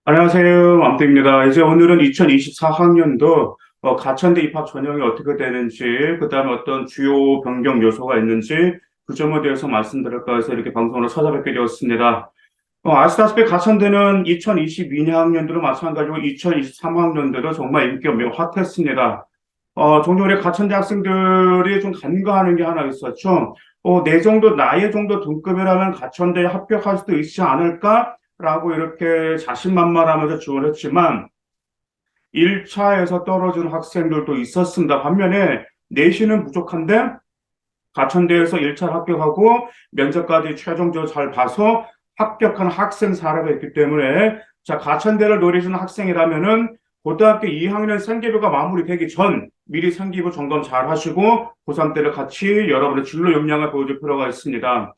안녕하세요. 암태입니다. 이제 오늘은 2024학년도 가천대 입학 전형이 어떻게 되는지, 그다음에 어떤 주요 변경 요소가 있는지 그 점에 대해서 말씀드릴까 해서 이렇게 방송으로 찾아뵙게 되었습니다. 아시다시피 가천대는 2022학년도로 마찬가지고 2023학년도도 정말 인기가 매우 핫했습니다. 종종 우리 가천대 학생들이 좀 간과하는 게 하나 있었죠. 내 정도, 나의 정도 등급이라면 가천대에 합격할 수도 있지 않을까라고 이렇게 자신만만하면서 지원했지만 1차에서 떨어진 학생들도 있었습니다. 반면에 내신은 부족한데 가천대에서 1차를 합격하고 면접까지 최종적으로 잘 봐서 합격한 학생 사례가 있기 때문에 자, 가천대를 노리시는 학생이라면은 고등학교 2학년 생계부가 마무리되기 전 미리 생기부 점검 잘 하시고 고3 때를 같이 여러분의 진로 역량을 보여줄 필요가 있습니다.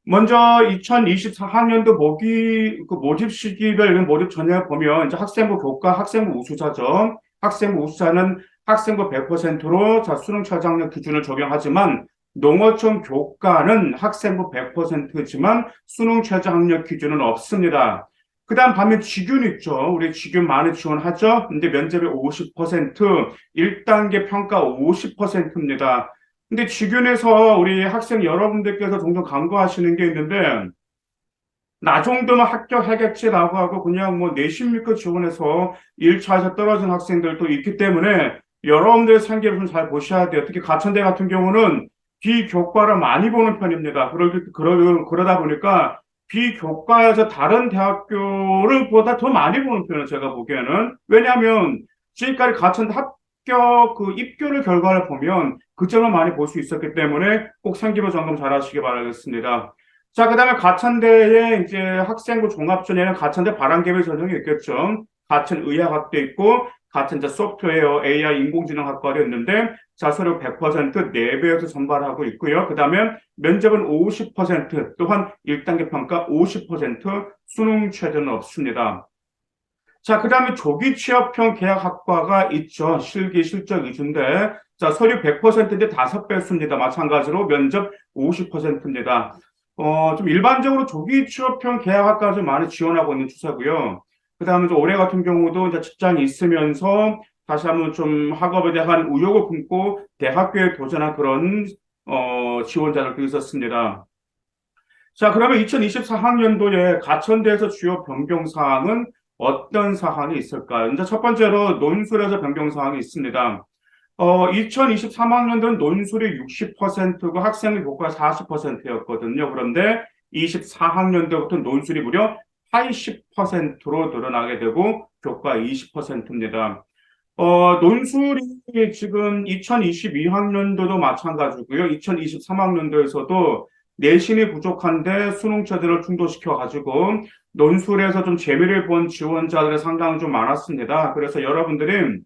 먼저 2024학년도 모집 시기별 모집 전형을 보면 이제 학생부 교과, 학생부 우수자죠. 학생부 우수자는 학생부 100%로 자, 수능 최저학력 기준을 적용하지만 농어촌 교과는 학생부 100%지만 수능 최저학력 기준은 없습니다. 그다음 반면 직윤 있죠. 우리 직윤 많이 지원하죠. 근데 면접이 50%, 1단계 평가 50%입니다. 근데 직윤에서 우리 학생 여러분들께서 종종 간과하시는 게 있는데, 나 정도면 합격하겠지라고 하고 그냥 뭐 내신 믿고 지원해서 1차에서 떨어진 학생들도 있기 때문에 여러분들의 상기를 좀 잘 보셔야 돼요. 특히 가천대 같은 경우는 비교과를 많이 보는 편입니다. 그러다 보니까 비교과에서 다른 대학교를 보다 더 많이 보는 편이에요. 제가 보기에는. 왜냐하면 지금까지 가천대 합격 그 입교를 결과를 보면 그 점을 많이 볼 수 있었기 때문에 꼭 상기부 점검 잘 하시기 바라겠습니다. 자, 그 다음에 가천대에 이제 학생부 종합전에는 가천대 바람개비 전형이 있겠죠. 가천의학학도 있고, 가천대 소프트웨어, AI, 인공지능학과도 있는데, 자소력 100% 내부에서 전발하고 있고요. 그 다음에 면접은 50%, 또한 1단계 평가 50%, 수능 최저는 없습니다. 자, 그 다음에 조기 취업형 계약학과가 있죠. 실기 실적 위주인데, 자, 서류 100%인데 5배 씁니다. 마찬가지로 면접 50%입니다. 좀 일반적으로 조기 취업형 계약학과를 좀 많이 지원하고 있는 추세고요. 그 다음에 올해 같은 경우도 이제 직장이 있으면서 다시 한번 좀 학업에 대한 의욕을 품고 대학교에 도전한 그런, 지원자들도 있었습니다. 자, 그러면 2024학년도에 가천대에서 주요 변경 사항은 어떤 사항이 있을까요? 이제 첫 번째로 논술에서 변경 사항이 있습니다. 2023학년도는 논술이 60%고 학생의 교과 40%였거든요. 그런데 24학년도부터 논술이 무려 80%로 늘어나게 되고 교과 20%입니다. 논술이 지금 2022학년도도 마찬가지고요. 2023학년도에서도 내신이 부족한데 수능 체제를 충족시켜 가지고 논술에서 좀 재미를 본 지원자들이 상당히 좀 많았습니다. 그래서 여러분들이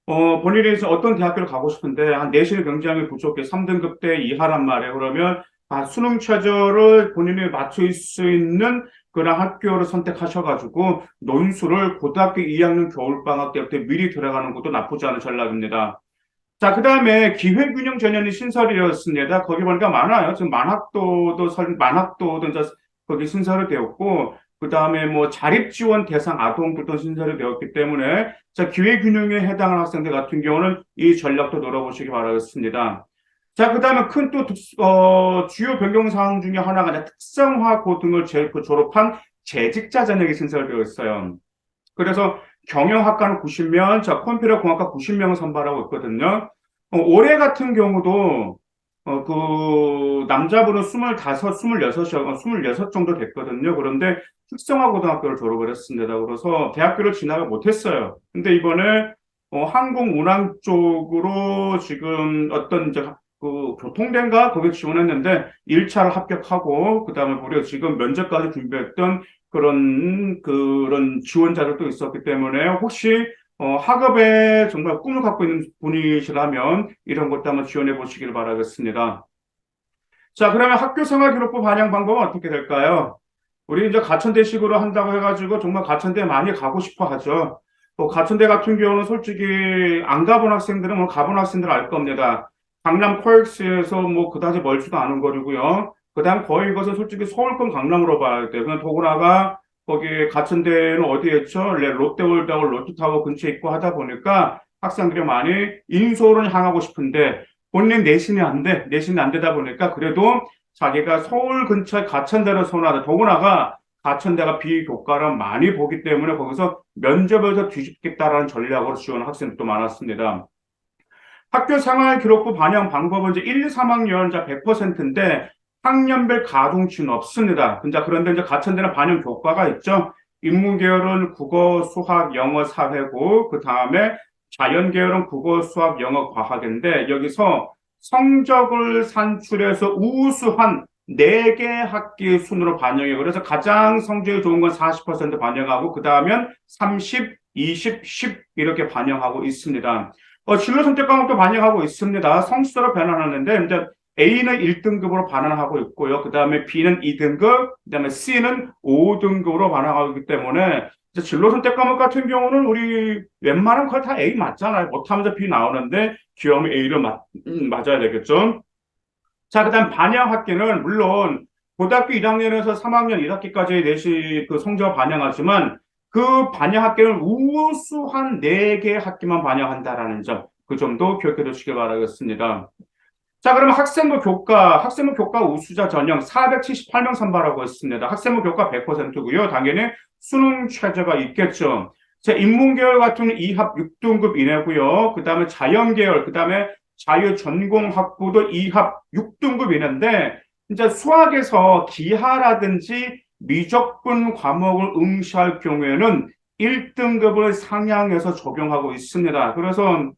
본인이 이제 어떤 대학교를 가고 싶은데 한 내신이 굉장히 부족해 3등급 대 이하란 말이에요. 그러면 수능 최저를 본인이 맞출 수 있는 그런 학교를 선택하셔가지고 논술을 고등학교 2학년 겨울방학 때부터 미리 들어가는 것도 나쁘지 않은 전략입니다. 자, 그 다음에 기회균형 전형이 신설이 되었습니다. 거기 보니까 많아요. 지금 만학도도 이제 거기 신설이 되었고, 그 다음에 뭐 자립지원 대상 아동들도 신설이 되었기 때문에, 자, 기회균형에 해당하는 학생들 같은 경우는 이 전략도 노려보시기 바라겠습니다. 자, 그 다음에 큰 또, 주요 변경사항 중에 하나가 이제 특성화 고등을 졸업한 재직자 전형이 신설되어 있어요. 그래서 경영학과는 90명, 자, 컴퓨터공학과 90명을 선발하고 있거든요. 올해 같은 경우도, 남자분은 25, 26 정도 됐거든요. 그런데 특성화고등학교를 졸업을 했습니다. 그래서 대학교를 진학을 못했어요. 근데 이번에, 항공운항 쪽으로 지금 어떤 이제 교통대인가 거기 지원했는데 1차를 합격하고 그다음에 무려 지금 면접까지 준비했던 그런 지원자들도 있었기 때문에 혹시 학업에 정말 꿈을 갖고 있는 분이시라면 이런 것도 한번 지원해 보시길 바라겠습니다. 자, 그러면 학교 생활 기록부 반영 방법은 어떻게 될까요? 우리 이제 가천대식으로 한다고 해가지고 정말 가천대 많이 가고 싶어 하죠. 가천대 같은 경우는 솔직히 안 가본 학생들은 뭐 가본 학생들 알 겁니다. 강남 코엑스에서 뭐 그다지 멀지도 않은 거리고요. 그다음 거의 이것은 솔직히 서울권 강남으로 봐야 돼요. 그냥 더구나가 거기 가천대는 어디였죠? 롯데월드하고 롯데타워 근처에 있고 하다 보니까 학생들이 많이 인서울을 향하고 싶은데 본인 내신이 안 되다 보니까 그래도 자기가 서울 근처에 가천대를 선호하다. 더구나가 가천대가 비교과를 많이 보기 때문에 거기서 면접에서 뒤집겠다라는 전략으로 지원한 학생들도 많았습니다. 학교 생활 기록부 반영 방법은 이제 1, 2, 3학년 100%인데 학년별 가중치는 없습니다. 그런데 이제 가천대는 반영 교과가 있죠. 인문계열은 국어, 수학, 영어, 사회고 그 다음에 자연계열은 국어, 수학, 영어, 과학인데 여기서 성적을 산출해서 우수한 4개 학기 순으로 반영해요. 그래서 가장 성적이 좋은 건 40% 반영하고 그 다음엔 30, 20, 10 이렇게 반영하고 있습니다. 진로 선택 과목도 반영하고 있습니다. 성수로 변환하는데, 이제 A는 1등급으로 반환하고 있고요. 그 다음에 B는 2등급, 그 다음에 C는 5등급으로 반환하고 있기 때문에, 이제 진로 선택 과목 같은 경우는 우리 웬만한 걸 다 A 맞잖아요. 못하면 B 나오는데, 기업이 A를 맞아야 되겠죠. 자, 그 다음 반영 학기는 물론 고등학교 1학년에서 3학년 1학기까지 내시 그 성적을 반영하지만 그 반영 학기는 우수한 4개 학기만 반영한다라는 점, 그 점도 기억해 두시기 바라겠습니다. 자, 그러면 학생부 교과 우수자 전형 478명 선발하고 있습니다. 학생부 교과 100%고요. 당연히 수능 최저가 있겠죠. 자, 인문계열 같은 경우는 2합 6등급 이내고요. 그 다음에 자연계열, 그 다음에 자유전공학부도 2합 6등급 이내인데, 이제 수학에서 기하라든지 미적분 과목을 응시할 경우에는 1등급을 상향해서 적용하고 있습니다. 그래서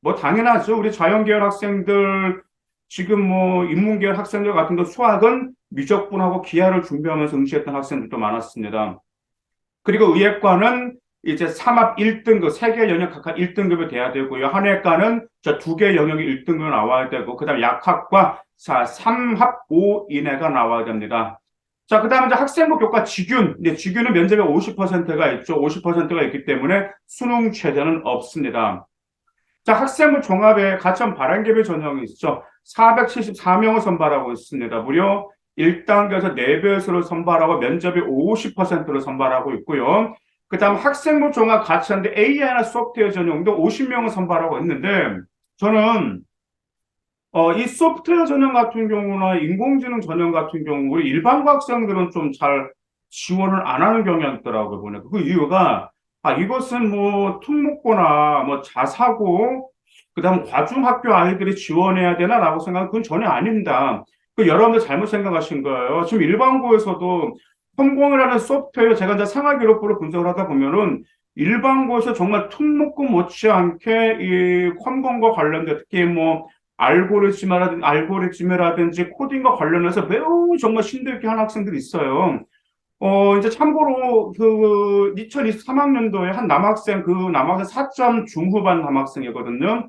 뭐 당연하죠. 우리 자연계열 학생들 지금 뭐 인문계열 학생들 같은 거 수학은 미적분하고 기하를 준비하면서 응시했던 학생들도 많았습니다. 그리고 의예과는 이제 3합 1등급, 3개 영역 각각 1등급이 돼야 되고요. 한예과는 저 2개 영역이 1등급이 나와야 되고, 그 다음에 약학과 3합 5 이내가 나와야 됩니다. 자, 그 다음에 이제 학생부 교과 직윤. 이제 직윤은 면접에 50%가 있죠. 50%가 있기 때문에 수능 최저는 없습니다. 자, 학생부 종합에 가천 바람개비 전형이 있죠. 474명을 선발하고 있습니다. 무려 1단계에서 4배수를 선발하고 면접이 50%를 선발하고 있고요. 그 다음 학생부 종합 가천대 AI나 소프트웨어 전형도 50명을 선발하고 있는데 저는 이 소프트웨어 전형 같은 경우나 인공지능 전형 같은 경우 우리 일반 학생들은 좀 잘 지원을 안 하는 경향이 있더라고요. 보니까 그 이유가 이것은 뭐 특목고나 뭐 자사고 그다음 과중학교 아이들이 지원해야 되나라고 생각하면 그건 전혀 아닙니다. 그 여러분들 잘못 생각하신 거예요. 지금 일반고에서도 컴공이라는 소프트웨어 제가 이제 생활기록부를 분석을 하다 보면은 일반고에서 정말 특목고 못지않게 이 컴공과 관련된 특히 뭐 알고리즘이라든지 코딩과 관련해서 매우 정말 힘들게 하는 학생들이 있어요. 이제 참고로 그 2023학년도에 한 남학생, 그 남학생 4점 중후반 남학생이거든요.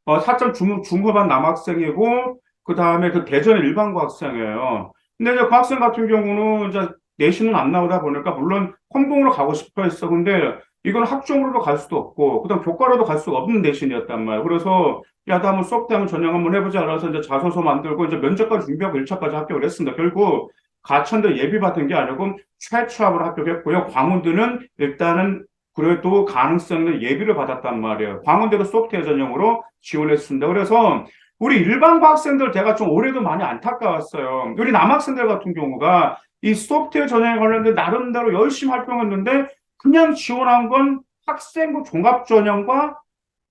4점 중후반 남학생이고, 그 다음에 그 대전 일반고 학생이에요. 근데 이제 그 학생 같은 경우는 이제 내신은 안 나오다 보니까 물론 컴공으로 가고 싶어 했어. 근데 이건 학종으로도 갈 수도 없고, 그다음 교과로도 갈 수가 없는 내신이었단 말이에요. 그래서 야, 나 한번 수업 때 한번 전형 한번 해보자. 그래서 이제 자소서 만들고 이제 면접까지 준비하고 1차까지 합격을 했습니다. 결국 가천대 예비 받은 게 아니고 최초합으로 합격했고요. 광운대는 일단은 그래도 가능성 있는 예비를 받았단 말이에요. 광운대도 소프트웨어 전형으로 지원했습니다. 그래서 우리 일반고 학생들 제가 좀 올해도 많이 안타까웠어요. 우리 남학생들 같은 경우가 이 소프트웨어 전형에 관련된 나름대로 열심히 활동했는데 그냥 지원한 건 학생부 종합 전형과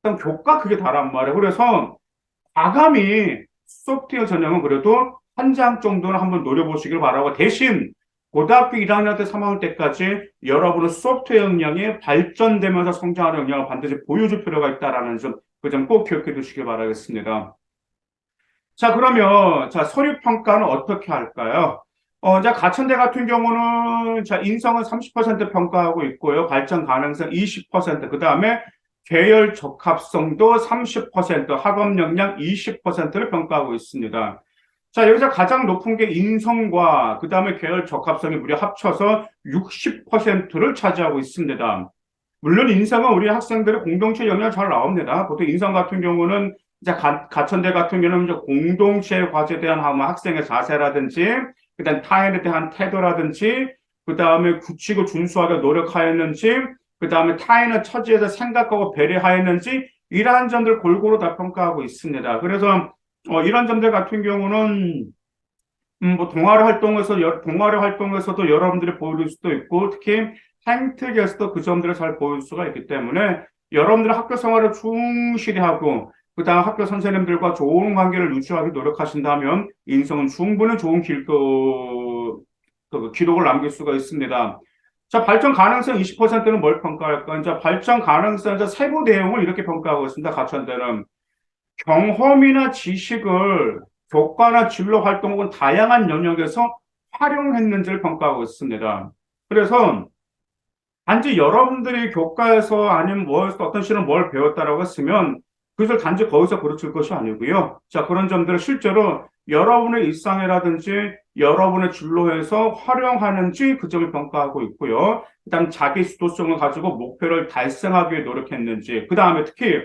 그다음 교과 그게 다란 말이에요. 그래서 과감히 소프트웨어 전형은 그래도 한 장 정도는 한번 노려보시길 바라고 대신 고등학교 1학년 때 3학년 때까지 여러분은 소프트웨어 역량이 발전되면서 성장하는 역량을 반드시 보여줄 필요가 있다라는 점, 그 점 꼭 기억해 두시길 바라겠습니다. 자, 그러면, 자, 서류 평가는 어떻게 할까요? 자, 가천대 같은 경우는, 자, 인성은 30% 평가하고 있고요. 발전 가능성 20%, 그 다음에 계열 적합성도 30%, 학업 역량 20%를 평가하고 있습니다. 자, 여기서 가장 높은 게 인성과 그 다음에 계열 적합성이 무려 합쳐서 60%를 차지하고 있습니다. 물론 인성은 우리 학생들의 공동체 역량 잘 나옵니다. 보통 인성 같은 경우는 이제 가천대 같은 경우는 이제 공동체 과제에 대한 학생의 자세라든지, 그다음 타인에 대한 태도라든지, 그 다음에 굳히고 준수하게 노력하였는지, 그 다음에 타인의 처지에서 생각하고 배려하였는지, 이러한 점들 골고루 다 평가하고 있습니다. 그래서 이런 점들 같은 경우는 뭐 동아리 활동에서도 여러분들이 보여줄 수도 있고, 특히 행특에서도 그 점들을 잘 보여줄 수가 있기 때문에 여러분들의 학교 생활을 충실히 하고, 그다음 학교 선생님들과 좋은 관계를 유지하기 노력하신다면 인생은 충분히 좋은 기록을 남길 수가 있습니다. 자, 발전 가능성 20%는 뭘 평가할까? 이제 발전 가능성, 이제 세부 내용을 이렇게 평가하고 있습니다. 가천대는. 경험이나 지식을 교과나 진로 활동 혹은 다양한 영역에서 활용했는지를 평가하고 있습니다. 그래서 단지 여러분들이 교과에서 아니면 뭐에서 어떤 시는 뭘 배웠다라고 했으면 그것을 단지 거기서 그르칠 것이 아니고요. 자, 그런 점들을 실제로 여러분의 일상이라든지 여러분의 진로에서 활용하는지 그 점을 평가하고 있고요. 그다음 자기 수도성을 가지고 목표를 달성하기 위해 노력했는지, 그 다음에 특히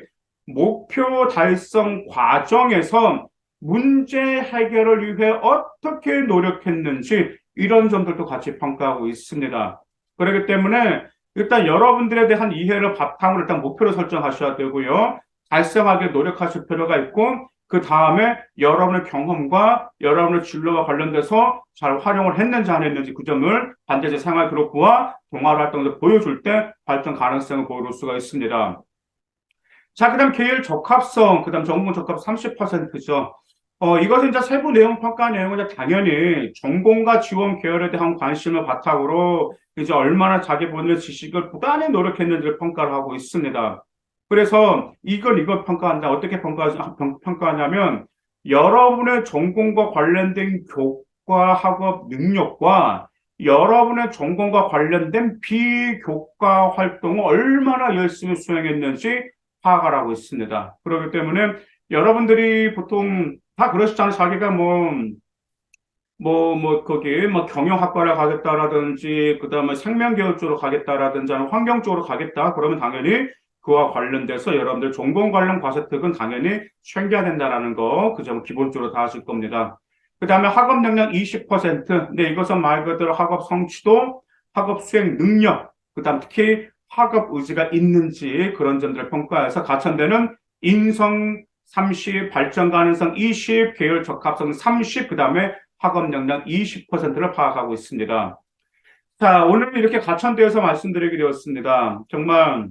목표 달성 과정에서 문제 해결을 위해 어떻게 노력했는지 이런 점들도 같이 평가하고 있습니다. 그렇기 때문에 일단 여러분들에 대한 이해를 바탕으로 일단 목표를 설정하셔야 되고요. 달성하게 노력하실 필요가 있고, 그 다음에 여러분의 경험과 여러분의 진로와 관련돼서 잘 활용을 했는지 안 했는지 그 점을 반드시 생활 기록부와 동아리 활동에서 보여줄 때 발전 가능성을 보여줄 수가 있습니다. 자, 그 다음 계열 적합성, 그 다음 전공 적합 30%죠. 이것은 이제 세부 내용 평가 내용은 이제 당연히 전공과 지원 계열에 대한 관심을 바탕으로 이제 얼마나 자기 본인의 지식을 부단히 노력했는지를 평가를 하고 있습니다. 그래서 이걸 평가한다. 어떻게 평가하냐면 여러분의 전공과 관련된 교과 학업 능력과 여러분의 전공과 관련된 비교과 활동을 얼마나 열심히 수행했는지 파악을 하고 있습니다. 그렇기 때문에 여러분들이 보통 다 그러시잖아요. 자기가 거기, 경영학과를 가겠다라든지, 그 다음에 생명교육 쪽으로 가겠다라든지, 아니면 환경 쪽으로 가겠다. 그러면 당연히 그와 관련돼서 여러분들 전공 관련 과세특은 당연히 챙겨야 된다라는 거, 그 점은 기본적으로 다 아실 겁니다. 그 다음에 학업 역량 20%. 근데 이것은 말 그대로 학업 성취도, 학업 수행 능력, 그 다음 특히 학업 의지가 있는지 그런 점들을 평가해서 가천대는 인성 30, 발전 가능성 20, 계열 적합성 30, 그 다음에 학업 역량 20%를 파악하고 있습니다. 자, 오늘 이렇게 가천대에서 말씀드리게 되었습니다. 정말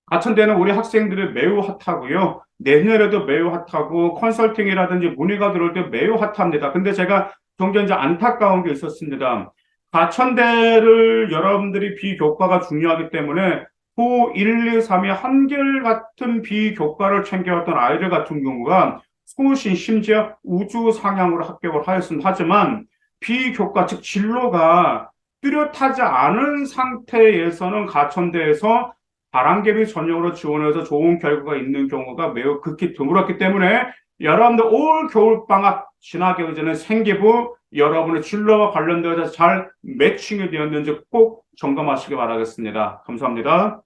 가천대는 우리 학생들이 매우 핫하고요. 내년에도 매우 핫하고 컨설팅이라든지 문의가 들어올 때 매우 핫합니다. 근데 제가 종종 이제 안타까운 게 있었습니다. 가천대를 여러분들이 비교과가 중요하기 때문에 고 1, 2, 3이 한결같은 비교과를 챙겨왔던 아이들 같은 경우가 소신 심지어 우주 상향으로 합격을 하였음 하지만 비교과 즉 진로가 뚜렷하지 않은 상태에서는 가천대에서 바람개비 전형으로 지원해서 좋은 결과가 있는 경우가 매우 극히 드물었기 때문에 여러분들 올 겨울방학 진학의 의제는 생기부 여러분의 진로와 관련되어서 잘 매칭이 되었는지 꼭 점검하시기 바라겠습니다. 감사합니다.